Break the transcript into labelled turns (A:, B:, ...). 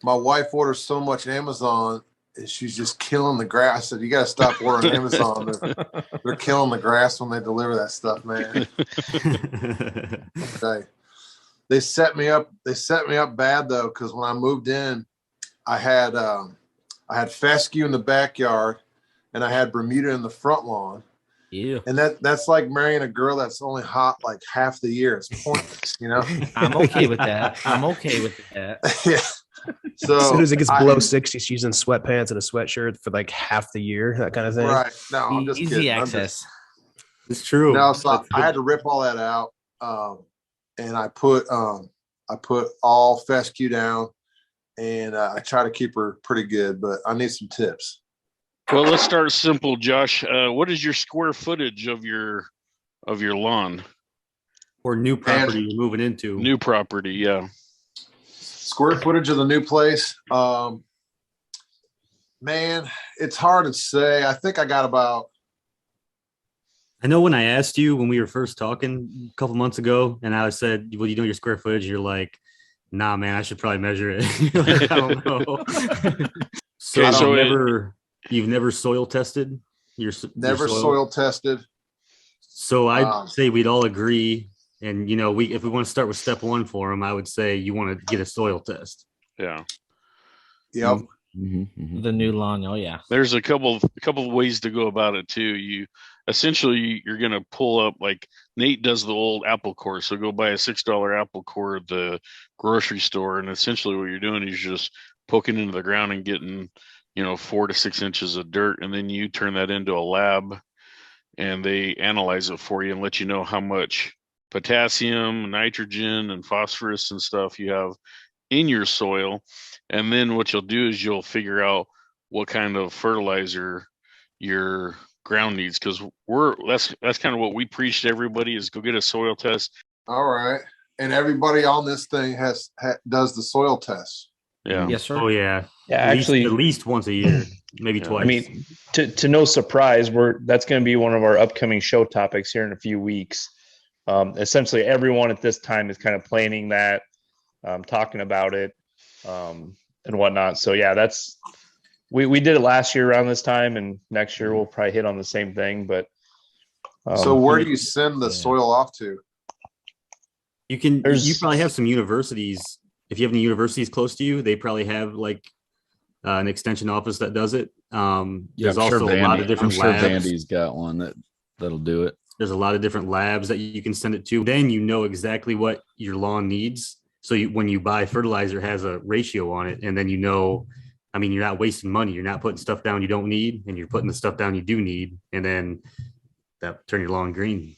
A: my wife orders so much Amazon, and she's just killing the grass. I said, you got to stop ordering Amazon. They're killing the grass when they deliver that stuff, man. They set me up. They set me up bad though, because when I moved in, I had fescue in the backyard, and I had Bermuda in the front lawn.
B: Yeah.
A: And that's like marrying a girl that's only hot like half the year. It's pointless, you know?
B: I'm okay with that. I'm okay with that.
A: Yeah. So
C: as soon as it gets below 60, she's in sweatpants and a sweatshirt for like half the year, that kind of thing.
A: Right. No, I'm just
B: Easy
A: kidding.
B: access.
D: It's true.
A: No, so I had to rip all that out. And I put all fescue down, and I try to keep her pretty good, but I need some tips.
E: Well, let's start simple, Josh. What is your square footage of your lawn?
D: Or new property you're moving into.
E: New property, yeah.
A: Square footage of the new place. Man, it's hard to say. I think I got about.
D: I know when I asked you when we were first talking a couple months ago, and I said, well, you know your square footage, you're like, nah, man, I should probably measure it. Like, I don't know. You've never soil tested?
A: Never soil tested.
D: So I'd say we'd all agree. And, if we want to start with step one for them, I would say you want to get a soil test.
E: Yeah.
A: Yep.
B: Mm-hmm. The new lawn. Oh, yeah.
E: There's a couple of ways to go about it, too. You're going to pull up, like Nate does the old apple core. So go buy a $6 apple core at the grocery store. And essentially what you're doing is just poking into the ground and getting 4 to 6 inches of dirt, and then you turn that into a lab, and they analyze it for you and let you know how much potassium, nitrogen, and phosphorus and stuff you have in your soil. And then what you'll do is you'll figure out what kind of fertilizer your ground needs, because that's kind of what we preach to everybody is go get a soil test.
A: All right, and everybody on this thing does the soil test.
E: Yeah.
B: Yes, sir.
D: Oh yeah.
F: Yeah,
D: at least once a year, maybe twice.
F: I mean, to no surprise, that's going to be one of our upcoming show topics here in a few weeks. Essentially, everyone at this time is kind of planning that, talking about it, and whatnot. So yeah, we did it last year around this time, and next year we'll probably hit on the same thing. But
A: so where do you send the soil off to?
D: You probably have some universities. If you have any universities close to you, they probably have like an extension office that does it. There's also a lot of different labs.
G: Vandy's got one that'll do it.
D: There's a lot of different labs that you can send it to. Then you know exactly what your lawn needs. So when you buy fertilizer, it has a ratio on it, and then you're not wasting money. You're not putting stuff down you don't need, and you're putting the stuff down you do need, and then that turn your lawn green.